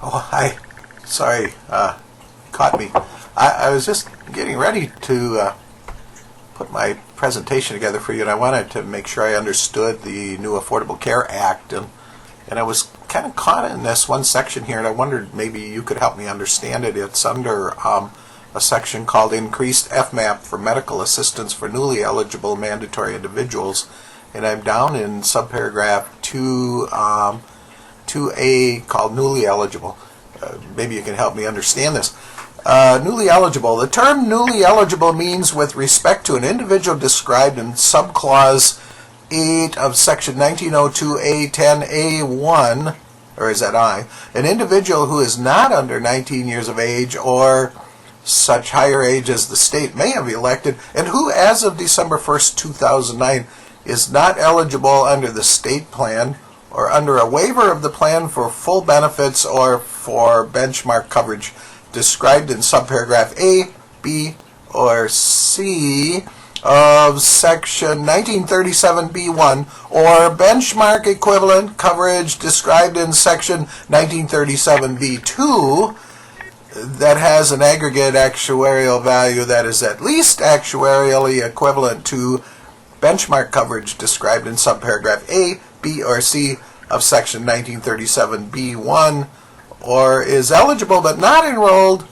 Oh, hi. Sorry, caught me. I was just getting ready to put my presentation together for you, and I wanted to make sure I understood the new Affordable Care Act, and I was kind of caught in this one section here, and I wondered maybe you could help me understand it. It's under a section called Increased FMAP for Medical Assistance for Newly Eligible Mandatory Individuals, and I'm down in subparagraph 2A called Newly Eligible. Maybe you can help me understand this. Newly eligible. The term newly eligible means with respect to an individual described in subclause 8 of section 1902A10A1, or is that I, an individual who is not under 19 years of age or such higher age as the state may have elected, and who as of December 1st, 2009 is not eligible under the state plan or under a waiver of the plan for full benefits or for benchmark coverage described in subparagraph A, B, or C of section 1937B1, or benchmark equivalent coverage described in section 1937B2 that has an aggregate actuarial value that is at least actuarially equivalent to benchmark coverage described in subparagraph A, B, or C of section 1937B1, or is eligible but not enrolled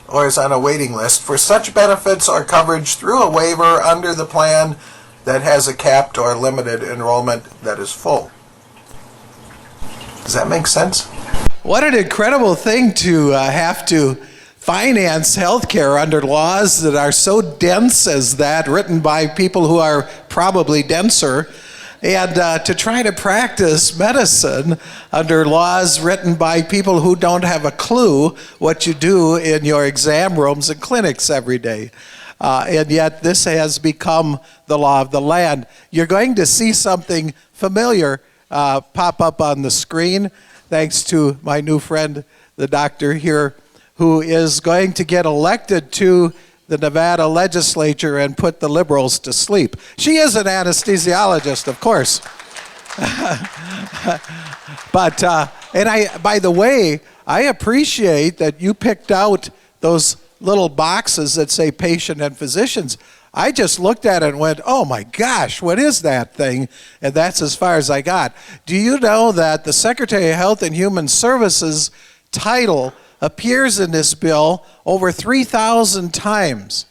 or is on a waiting list for such benefits or coverage through a waiver under the plan that has a capped or limited enrollment that is full. Does that make sense? What an incredible thing to have to finance healthcare under laws that are so dense as that, written by people who are probably denser, and to try to practice medicine under laws written by people who don't have a clue what you do in your exam rooms and clinics every day. And yet this has become the law of the land. You're going to see something familiar pop up on the screen, thanks to my new friend, the doctor here, who is going to get elected to the Nevada legislature and put the liberals to sleep. She is an anesthesiologist, of course. But, by the way, I appreciate that you picked out those little boxes that say patient and physicians. I just looked at it and went, oh my gosh, what is that thing? And that's as far as I got. Do you know that the Secretary of Health and Human Services title appears in this bill over 3,000 times?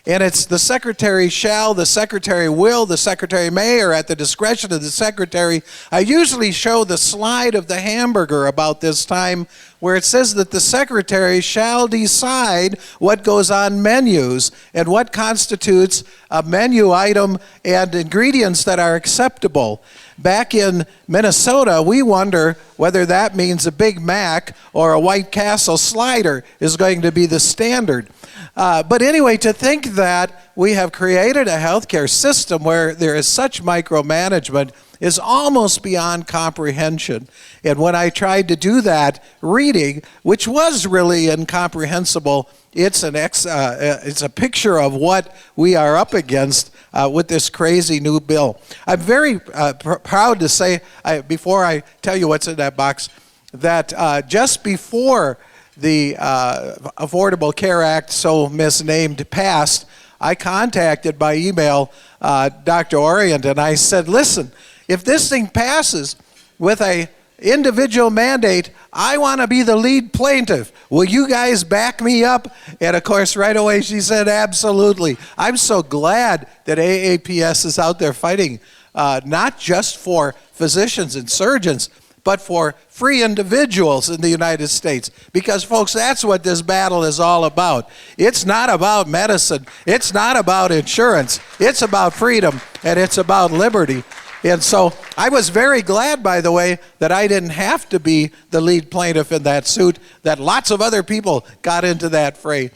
And it's the secretary shall, the secretary will, the secretary may, or at the discretion of the secretary. I usually show the slide of the hamburger about this time where it says that the secretary shall decide what goes on menus and what constitutes a menu item and ingredients that are acceptable. Back in Minnesota, we wonder whether that means a Big Mac or a White Castle slider is going to be the standard. But anyway, to think that we have created a healthcare system where there is such micromanagement is almost beyond comprehension. And when I tried to do that reading, which was really incomprehensible, it's a picture of what we are up against with this crazy new bill. I'm very proud to say, before I tell you what's in that box, that just before the Affordable Care Act, so misnamed, passed, I contacted by email Dr. Orient, and I said, listen, if this thing passes with a individual mandate, I want to be the lead plaintiff. Will you guys back me up? And of course, right away she said, absolutely. I'm so glad that AAPS is out there fighting, not just for physicians and surgeons, but for free individuals in the United States. Because, folks, that's what this battle is all about. It's not about medicine. It's not about insurance. It's about freedom, and it's about liberty. And so I was very glad, by the way, that I didn't have to be the lead plaintiff in that suit, that lots of other people got into that fray.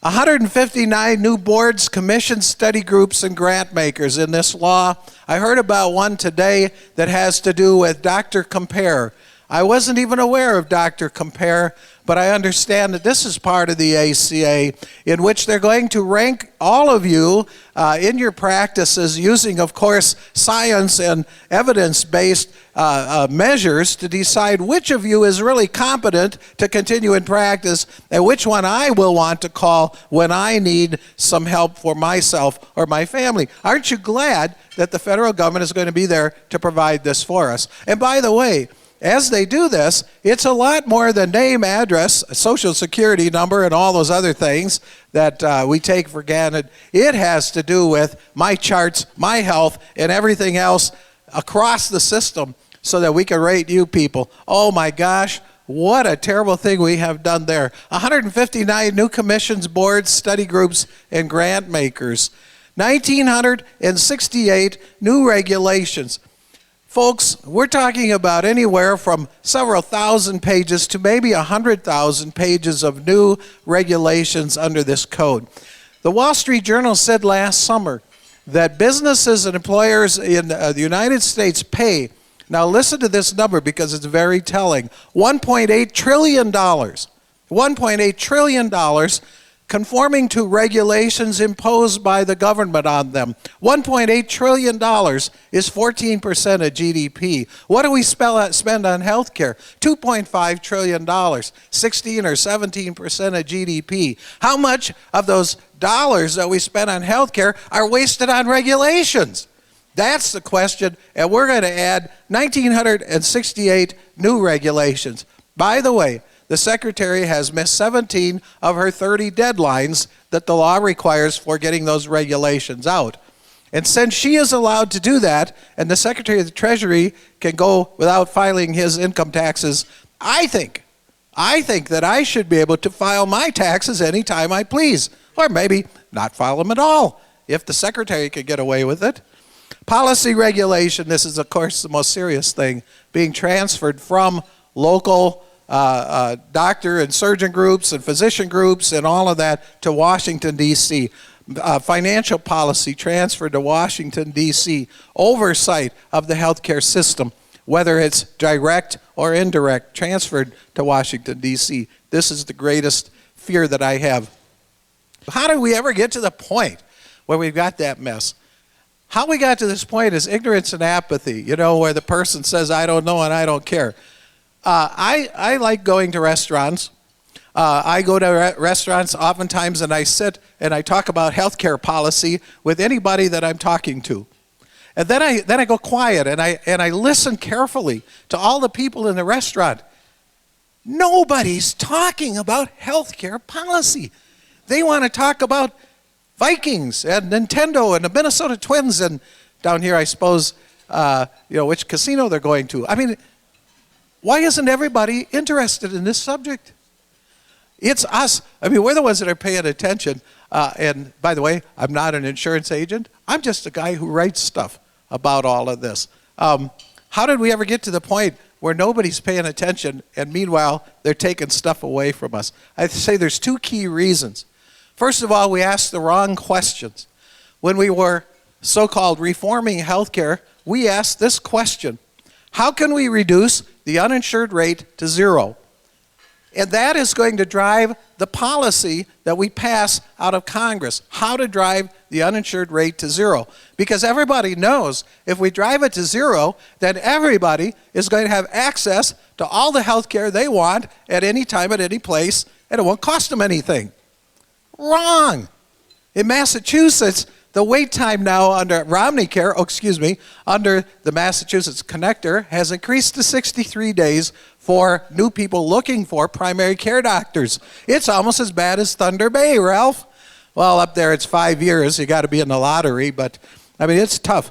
159 new boards, commissions, study groups, and grant makers in this law. I heard about one today that has to do with Dr. Compare. I wasn't even aware of Dr. Compare, but I understand that this is part of the ACA, in which they're going to rank all of you in your practices using, of course, science and evidence-based measures to decide which of you is really competent to continue in practice and which one I will want to call when I need some help for myself or my family. Aren't you glad that the federal government is going to be there to provide this for us? And by the way, as they do this, it's a lot more than name, address, social security number, and all those other things that we take for granted. It has to do with my charts, my health, and everything else across the system so that we can rate you people. Oh my gosh, what a terrible thing we have done there. 159 new commissions, boards, study groups, and grant makers. 1,968 new regulations. Folks, we're talking about anywhere from several thousand pages to maybe 100,000 pages of new regulations under this code. The Wall Street Journal said last summer that businesses and employers in the United States pay, now listen to this number because it's very telling, $1.8 trillion. $1.8 trillion conforming to regulations imposed by the government on them. $1.8 trillion is 14% of GDP. What do we spend on health care? $2.5 trillion, 16 or 17% of GDP. How much of those dollars that we spend on health care are wasted on regulations? That's the question, and we're going to add 1,968 new regulations. By the way, the Secretary has missed 17 of her 30 deadlines that the law requires for getting those regulations out. And since she is allowed to do that, and the Secretary of the Treasury can go without filing his income taxes, I think that I should be able to file my taxes anytime I please, or maybe not file them at all, if the Secretary could get away with it. Policy regulation, this is of course the most serious thing, being transferred from local doctor and surgeon groups and physician groups and all of that to Washington, D.C. Financial policy transferred to Washington, D.C. Oversight of the healthcare system, whether it's direct or indirect, transferred to Washington, D.C. This is the greatest fear that I have. How did we ever get to the point where we've got that mess? How we got to this point is ignorance and apathy, you know, where the person says, I don't know and I don't care. I like going to restaurants. I go to restaurants oftentimes and I sit and I talk about healthcare policy with anybody that I'm talking to. And then I go quiet and I listen carefully to all the people in the restaurant. Nobody's talking about healthcare policy. They want to talk about Vikings and Nintendo and the Minnesota Twins and down here I suppose which casino they're going to. I mean, why isn't everybody interested in this subject? It's us. I mean, we're the ones that are paying attention. And by the way, I'm not an insurance agent. I'm just a guy who writes stuff about all of this. How did we ever get to the point where nobody's paying attention and meanwhile they're taking stuff away from us? I'd say there's two key reasons. First of all, we asked the wrong questions. When we were so-called reforming healthcare, we asked this question: how can we reduce the uninsured rate to zero? And that is going to drive the policy that we pass out of Congress, how to drive the uninsured rate to zero. Because everybody knows if we drive it to zero, then everybody is going to have access to all the health care they want at any time, at any place, and it won't cost them anything. Wrong. In Massachusetts, the wait time now under ObamaCare, under the Massachusetts connector has increased to 63 days for new people looking for primary care doctors. It's almost as bad as Thunder Bay, Ralph. Well, up there it's 5 years. You got to be in the lottery, but I mean, it's tough.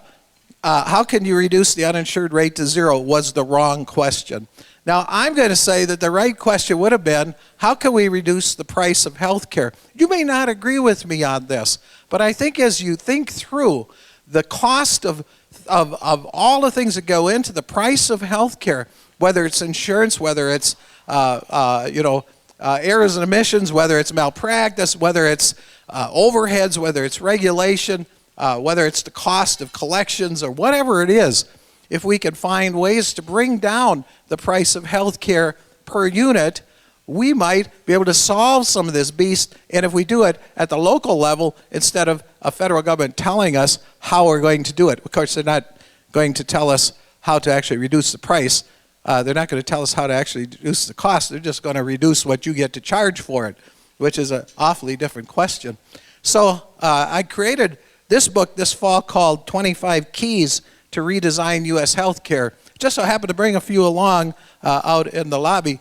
How can you reduce the uninsured rate to zero was the wrong question. Now, I'm going to say that the right question would have been, how can we reduce the price of health care? You may not agree with me on this, but I think as you think through the cost of all the things that go into the price of health care, whether it's insurance, whether it's errors and emissions, whether it's malpractice, whether it's overheads, whether it's regulation, whether it's the cost of collections or whatever it is, if we can find ways to bring down the price of health care per unit, we might be able to solve some of this beast. And if we do it at the local level, instead of a federal government telling us how we're going to do it. Of course, they're not going to tell us how to actually reduce the price. They're not going to tell us how to actually reduce the cost. They're just going to reduce what you get to charge for it, which is an awfully different question. So I created this book this fall called 25 Keys to Redesign U.S. Healthcare. Just so I happened to bring a few along out in the lobby.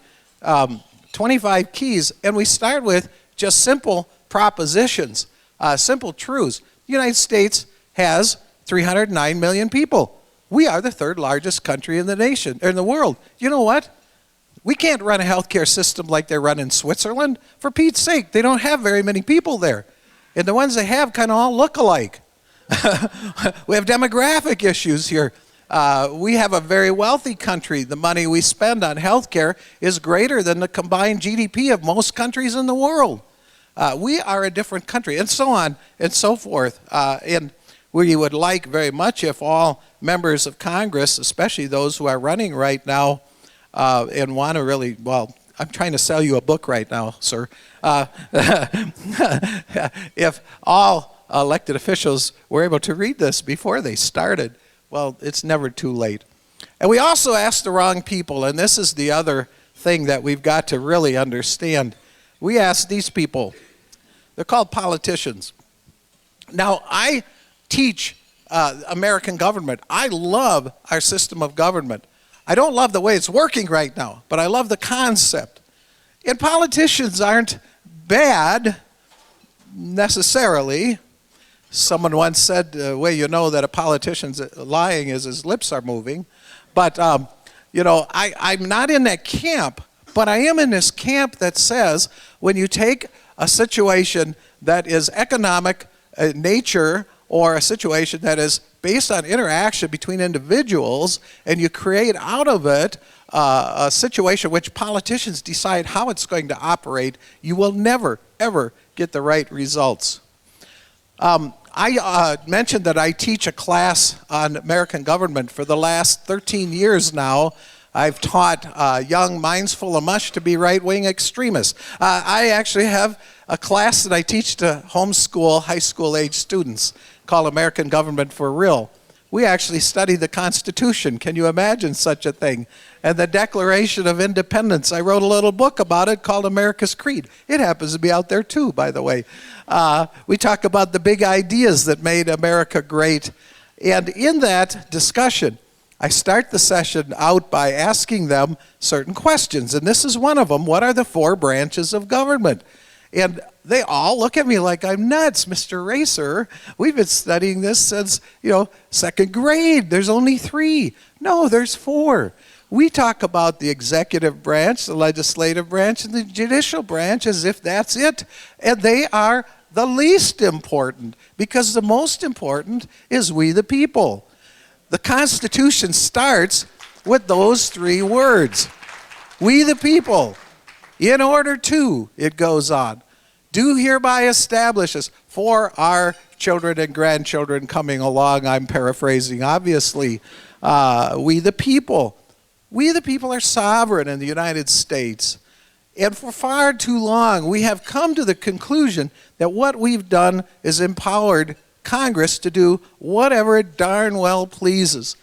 25 keys, and we start with just simple propositions, simple truths. The United States has 309 million people. We are the third largest country in the nation, or in the world. You know what? We can't run a healthcare system like they run in Switzerland. For Pete's sake, they don't have very many people there. And the ones they have kind of all look alike. We have demographic issues here. We have a very wealthy country. The money we spend on healthcare is greater than the combined GDP of most countries in the world. We are a different country, and so on and so forth. And we would like very much if all members of Congress, especially those who are running right now and want to really, well, I'm trying to sell you a book right now, sir. If all elected officials were able to read this before they started, well, it's never too late. And we also ask the wrong people, and this is the other thing that we've got to really understand. We ask these people. They're called politicians. Now, I teach American government. I love our system of government. I don't love the way it's working right now, but I love the concept. And politicians aren't bad necessarily. Someone once said, the way you know that a politician's lying is his lips are moving. But, you know, I'm not in that camp, but I am in this camp that says when you take a situation that is economic nature or a situation that is based on interaction between individuals and you create out of it a situation which politicians decide how it's going to operate, you will never, ever get the right results. I mentioned that I teach a class on American government for the last 13 years now. I've taught young minds full of mush to be right-wing extremists. I actually have a class that I teach to homeschool high school age students called American Government for Real. We actually study the Constitution. Can you imagine such a thing? And the Declaration of Independence. I wrote a little book about it called America's Creed. It happens to be out there too, by the way. We talk about the big ideas that made America great. And in that discussion, I start the session out by asking them certain questions. And this is one of them. What are the 4 branches of government? And they all look at me like I'm nuts, Mr. Racer. We've been studying this since, 2nd grade. There's only 3. No, there's 4. We talk about the executive branch, the legislative branch, and the judicial branch as if that's it. And they are the least important because the most important is we the people. The Constitution starts with those 3 words. We the people. In order to, it goes on, do hereby establish us for our children and grandchildren coming along. I'm paraphrasing, obviously. We the people. We the people are sovereign in the United States. And for far too long, we have come to the conclusion that what we've done is empowered Congress to do whatever it darn well pleases.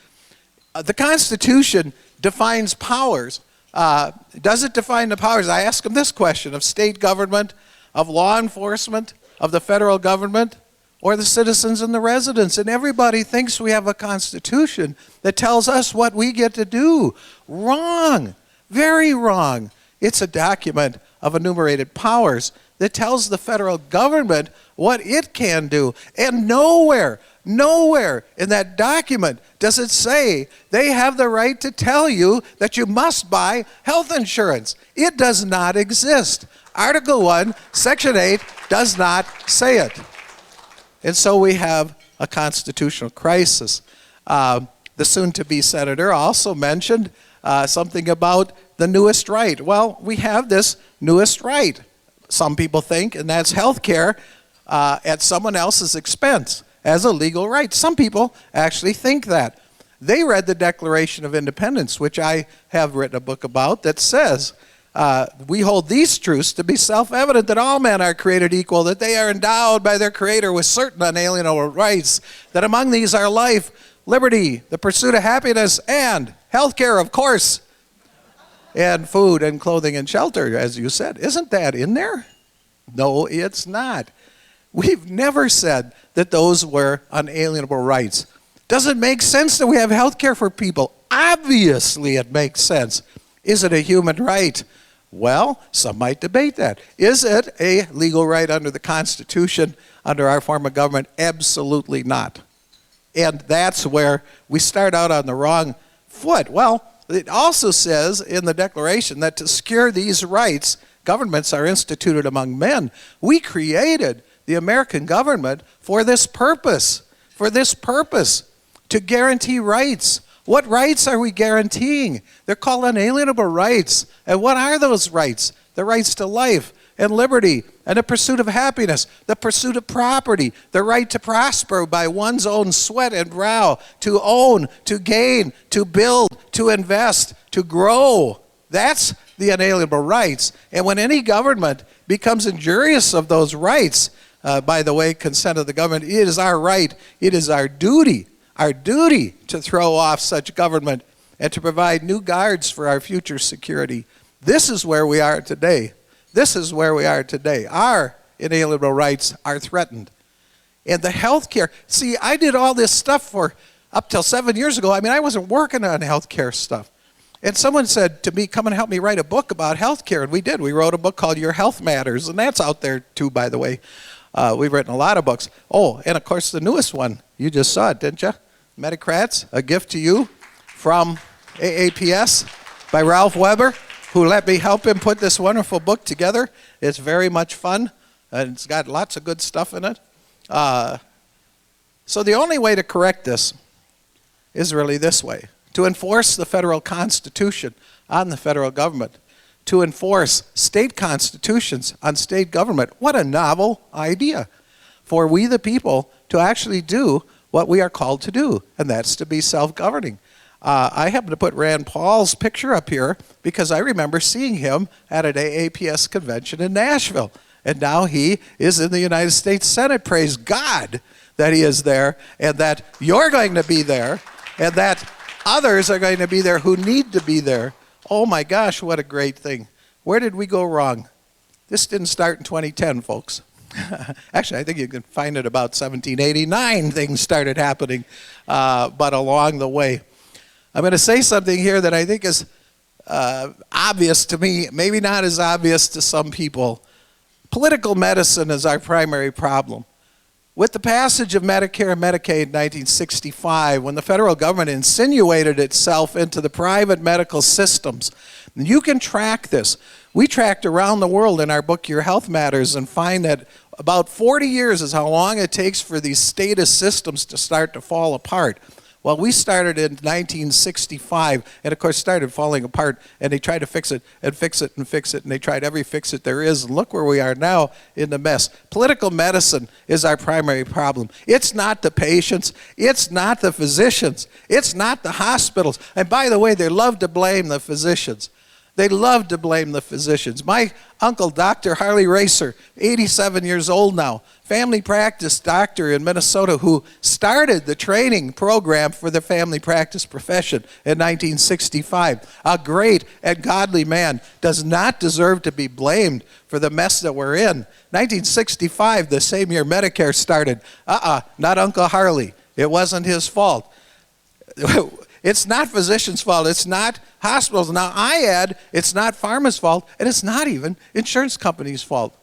The Constitution defines powers. Does it define the powers? I ask them this question, of state government, of law enforcement, of the federal government, or the citizens and the residents. And everybody thinks we have a Constitution that tells us what we get to do. Wrong. Very wrong. It's a document of enumerated powers that tells the federal government what it can do. And nowhere in that document does it say they have the right to tell you that you must buy health insurance. It does not exist. Article 1, Section 8 does not say it. And so we have a constitutional crisis. The soon-to-be senator also mentioned something about the newest right. Well, we have this newest right, some people think, and that's health care at someone else's expense as a legal right. Some people actually think that. They read the Declaration of Independence, which I have written a book about, that says, we hold these truths to be self-evident that all men are created equal, that they are endowed by their Creator with certain unalienable rights, that among these are life, liberty, the pursuit of happiness, and health care, of course, and food and clothing and shelter, as you said. Isn't that in there? No, it's not. We've never said that those were unalienable rights. Does it make sense that we have health care for people? Obviously it makes sense. Is it a human right? Well, some might debate that. Is it a legal right under the Constitution, under our form of government? Absolutely not. And that's where we start out on the wrong foot. Well, it also says in the Declaration that to secure these rights, governments are instituted among men. We created the American government for this purpose, to guarantee rights. What rights are we guaranteeing? They're called unalienable rights. And what are those rights? The rights to life and liberty and the pursuit of happiness, the pursuit of property, the right to prosper by one's own sweat and brow, to own, to gain, to build, to invest, to grow. That's the unalienable rights. And when any government becomes injurious of those rights, by the way, consent of the government, it is our right, it is our duty to throw off such government and to provide new guards for our future security. This is where we are today. Our inalienable rights are threatened. And the health care, see, I did all this stuff for up till 7 years ago. I mean, I wasn't working on health care stuff. And someone said to me, come and help me write a book about health care. And we did. We wrote a book called Your Health Matters. And that's out there too, by the way. We've written a lot of books. Oh, and of course the newest one, you just saw it, didn't you? Bureaucrats, A Gift to You from AAPS by Ralph Weber, who let me help him put this wonderful book together. It's very much fun, and it's got lots of good stuff in it. So the only way to correct this is really this way: to enforce the federal Constitution on the federal government, to enforce state constitutions on state government. What a novel idea for we the people to actually do what we are called to do, and that's to be self-governing. I happen to put Rand Paul's picture up here because I remember seeing him at an AAPS convention in Nashville. And now he is in the United States Senate. Praise God that he is there, and that you're going to be there, and that others are going to be there who need to be there. Oh my gosh, what a great thing. Where did we go wrong? This didn't start in 2010, folks. Actually, I think you can find it about 1789 things started happening, but along the way. I'm going to say something here that I think is obvious to me, maybe not as obvious to some people. Political medicine is our primary problem. With the passage of Medicare and Medicaid in 1965, when the federal government insinuated itself into the private medical systems, and you can track this. We tracked around the world in our book, Your Health Matters, and find that about 40 years is how long it takes for these statist systems to start to fall apart. Well, we started in 1965, and of course started falling apart, and they tried to fix it, and fix it, and fix it, and they tried every fix it there is, and look where we are now in the mess. Political medicine is our primary problem. It's not the patients, it's not the physicians, it's not the hospitals. And by the way, they love to blame the physicians. They love to blame the physicians. My uncle, Dr. Harley Racer, 87 years old now, family practice doctor in Minnesota, who started the training program for the family practice profession in 1965. A great and godly man, does not deserve to be blamed for the mess that we're in. 1965, the same year Medicare started. Not Uncle Harley. It wasn't his fault. It's not physicians' fault. It's not hospitals. Now, I add, it's not pharma's fault, and it's not even insurance companies' fault.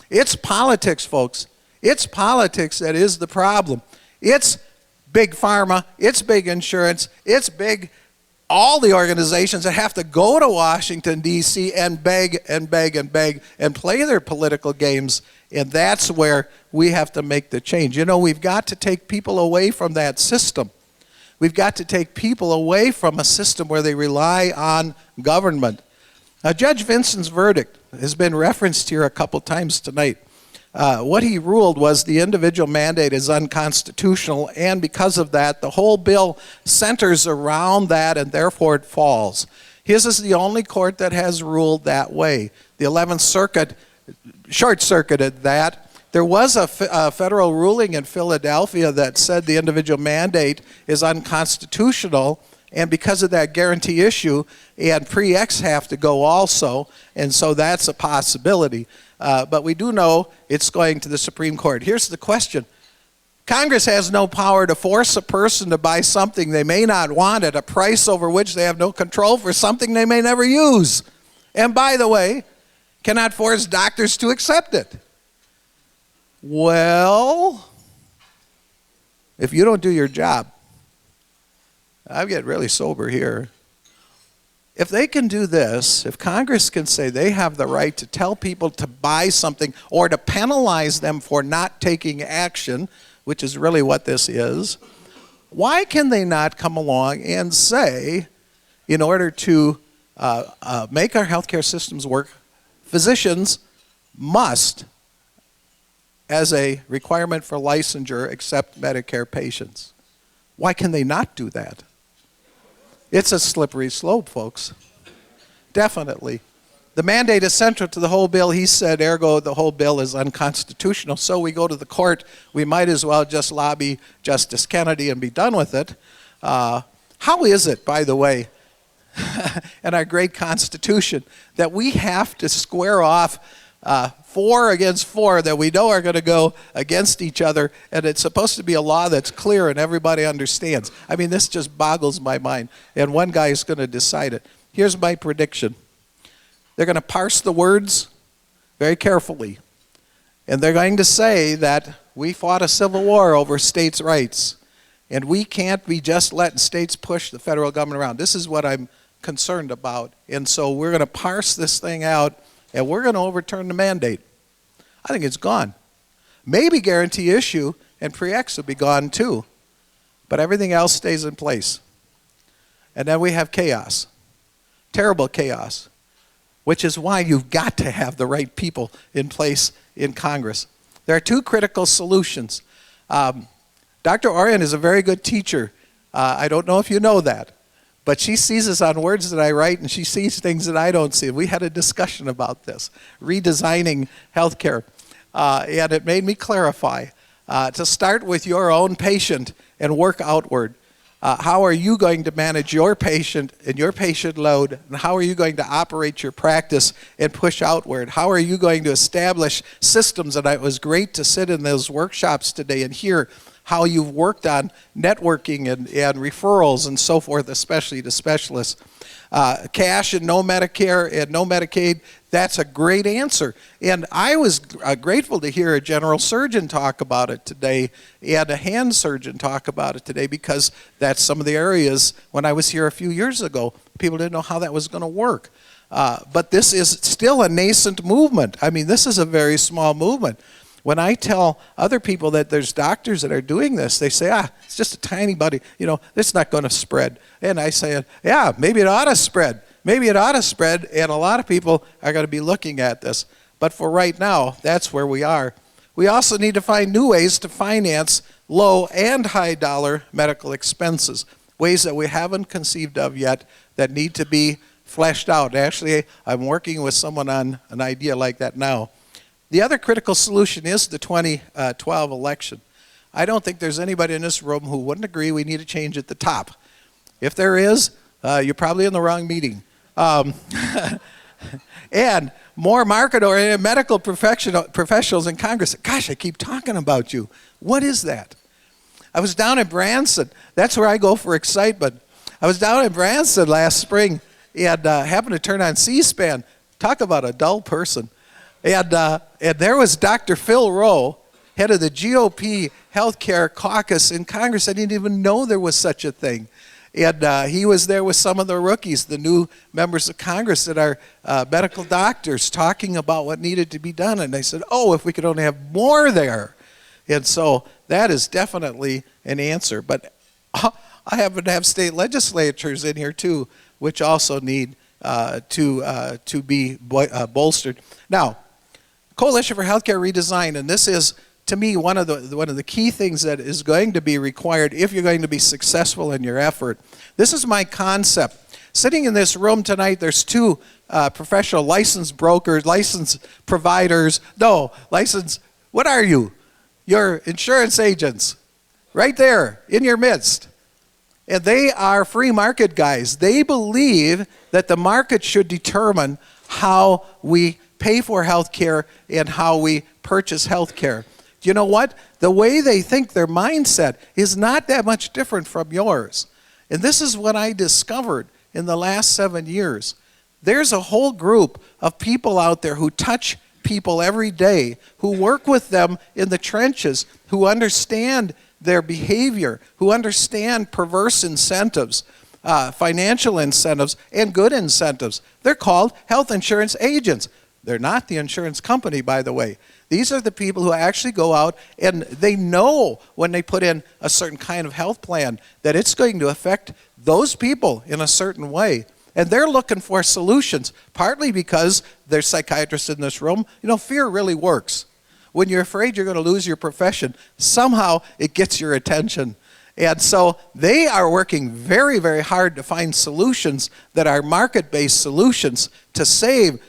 It's politics, folks. It's politics that is the problem. It's big pharma. It's big insurance. It's big all the organizations that have to go to Washington, D.C. and beg and beg and beg and play their political games, and that's where we have to make the change. You know, we've got to take people away from that system. We've got to take people away from a system where they rely on government. Judge Vinson's verdict has been referenced here a couple times tonight. what he ruled was the individual mandate is unconstitutional, and because of that, the whole bill centers around that, and therefore it falls. His is the only court that has ruled that way. The 11th Circuit short-circuited that. There was a federal ruling in Philadelphia that said the individual mandate is unconstitutional, and because of that guarantee issue, and pre-ex have to go also, and so that's a possibility. But we do know it's going to the Supreme Court. Here's the question. Congress has no power to force a person to buy something they may not want at a price over which they have no control for something they may never use. And by the way, cannot force doctors to accept it. Well, if you don't do your job, I'm getting really sober here. If they can do this, if Congress can say they have the right to tell people to buy something or to penalize them for not taking action, which is really what this is, why can they not come along and say, in order to make our healthcare systems work, physicians must, as a requirement for licensure, accept Medicare patients? Why can they not do that? It's a slippery slope, folks. Definitely. The mandate is central to the whole bill. He said, ergo, the whole bill is unconstitutional. So we go to the court. We might as well just lobby Justice Kennedy and be done with it. How is it, by the way, in our great Constitution, that we have to square off 4 against 4 that we know are going to go against each other, and it's supposed to be a law that's clear and everybody understands? I mean, this just boggles my mind, and one guy is going to decide it. Here's my prediction. They're going to parse the words very carefully, and they're going to say that we fought a civil war over states' rights, and we can't be just letting states push the federal government around. This is what I'm concerned about, and so we're going to parse this thing out, and we're going to overturn the mandate. I think it's gone. Maybe guarantee issue and pre-ex will be gone too, but everything else stays in place. And then we have chaos, terrible chaos, which is why you've got to have the right people in place in Congress. There are 2 critical solutions. Dr. Orion is a very good teacher. I don't know if you know that, but she sees us on words that I write, and she sees things that I don't see. We had a discussion about this, redesigning healthcare, and it made me clarify to start with your own patient and work outward. How are you going to manage your patient and your patient load, and how are you going to operate your practice and push outward? How are you going to establish systems? And it was great to sit in those workshops today and hear how you've worked on networking and referrals and so forth, especially to specialists. Cash and no Medicare and no Medicaid, that's a great answer. And I was grateful to hear a general surgeon talk about it today and a hand surgeon talk about it today, because that's some of the areas when I was here a few years ago, people didn't know how that was going to work. But this is still a nascent movement. I mean, this is a very small movement. When I tell other people that there's doctors that are doing this, they say, it's just a tiny buddy, it's not going to spread. And I say, yeah, maybe it ought to spread. Maybe it ought to spread, and a lot of people are going to be looking at this. But for right now, that's where we are. We also need to find new ways to finance low and high dollar medical expenses, ways that we haven't conceived of yet that need to be fleshed out. Actually, I'm working with someone on an idea like that now. The other critical solution is the 2012 election. I don't think there's anybody in this room who wouldn't agree we need a change at the top. If there is, you're probably in the wrong meeting. And more market-oriented medical professionals in Congress. Gosh, I keep talking about you. What is that? I was down in Branson. That's where I go for excitement. I was down in Branson last spring and happened to turn on C-SPAN. Talk about a dull person. And there was Dr. Phil Rowe, head of the GOP healthcare caucus in Congress. I didn't even know there was such a thing. And he was there with some of the rookies, the new members of Congress that are medical doctors, talking about what needed to be done. And I said, if we could only have more there. And so that is definitely an answer. But I happen to have state legislatures in here too, which also need to be bolstered. Now, Coalition for Healthcare Redesign, and this is, to me, one of the key things that is going to be required if you're going to be successful in your effort. This is my concept. Sitting in this room tonight, there's two professional licensed brokers, licensed providers. No, licensed, what are you? You're insurance agents, right there in your midst. And they are free market guys. They believe that the market should determine how we pay for health care and how we purchase health care. You know what? The way they think, their mindset, is not that much different from yours. And this is what I discovered in the last 7 years. There's a whole group of people out there who touch people every day, who work with them in the trenches, who understand their behavior, who understand perverse incentives, financial incentives, and good incentives. They're called health insurance agents. They're not the insurance company, by the way. These are the people who actually go out and they know when they put in a certain kind of health plan that it's going to affect those people in a certain way. And they're looking for solutions, partly because there's psychiatrists in this room. You know, fear really works. When you're afraid you're going to lose your profession, somehow it gets your attention. And so they are working very, very hard to find solutions that are market-based solutions to save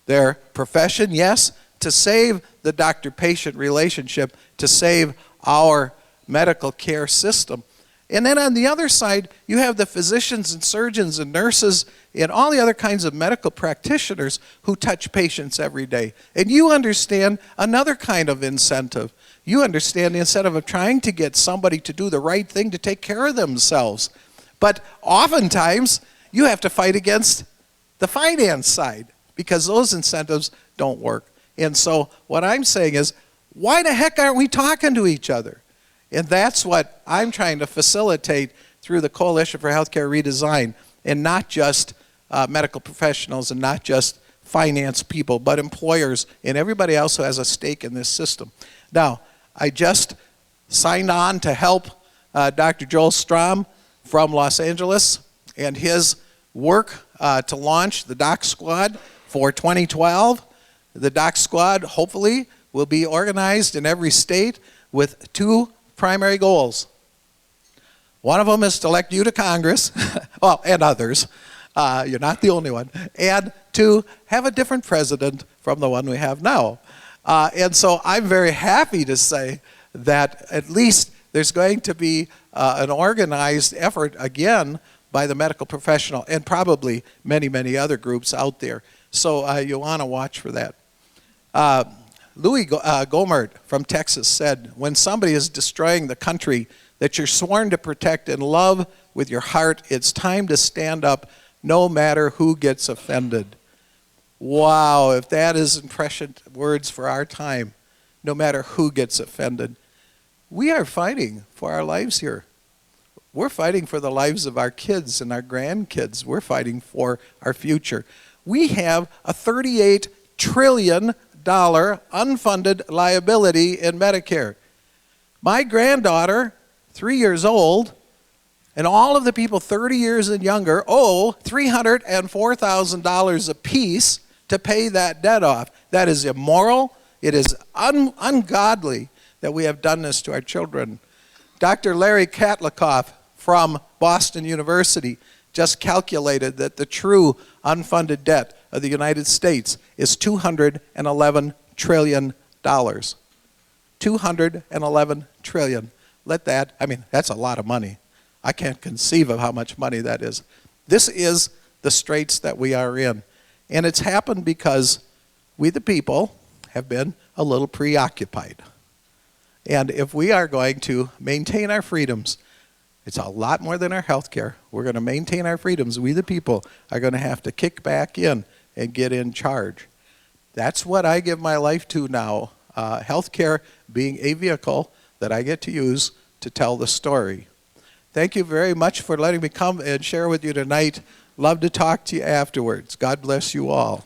their profession, yes, to save the doctor-patient relationship, to save our medical care system. And then on the other side, you have the physicians and surgeons and nurses and all the other kinds of medical practitioners who touch patients every day. And you understand another kind of incentive. You understand the incentive of trying to get somebody to do the right thing to take care of themselves. But oftentimes, you have to fight against the finance side because those incentives don't work. And so what I'm saying is, why the heck aren't we talking to each other? And that's what I'm trying to facilitate through the Coalition for Healthcare Redesign, and not just medical professionals and not just finance people, but employers and everybody else who has a stake in this system. Now, I just signed on to help Dr. Joel Strom from Los Angeles and his work to launch the Doc Squad for 2012. The Doc Squad, hopefully, will be organized in every state with two primary goals. One of them is to elect you to Congress, well, and others. You're not the only one. And to have a different president from the one we have now. And so I'm very happy to say that at least there's going to be an organized effort again by the medical professional and probably many, many other groups out there. So you want to watch for that. Louis Gohmert from Texas said, when somebody is destroying the country that you're sworn to protect and love with your heart, it's time to stand up no matter who gets offended. Wow, if that is prescient words for our time, no matter who gets offended. We are fighting for our lives here. We're fighting for the lives of our kids and our grandkids. We're fighting for our future. We have a $38 trillion unfunded liability in Medicare. My granddaughter, 3 years old, and all of the people 30 years and younger owe $304,000 apiece to pay that debt off. That is immoral. It is ungodly that we have done this to our children. Dr. Larry Katlikoff from Boston University just calculated that the true unfunded debt of the United States is $211 trillion. $211 trillion. That's a lot of money. I can't conceive of how much money that is. This is the straits that we are in. And it's happened because we the people have been a little preoccupied. And if we are going to maintain our freedoms, it's a lot more than our health care. We're going to maintain our freedoms. We the people are going to have to kick back in and get in charge. That's what I give my life to now. Health care being a vehicle that I get to use to tell the story. Thank you very much for letting me come and share with you tonight. Love to talk to you afterwards. God bless you all.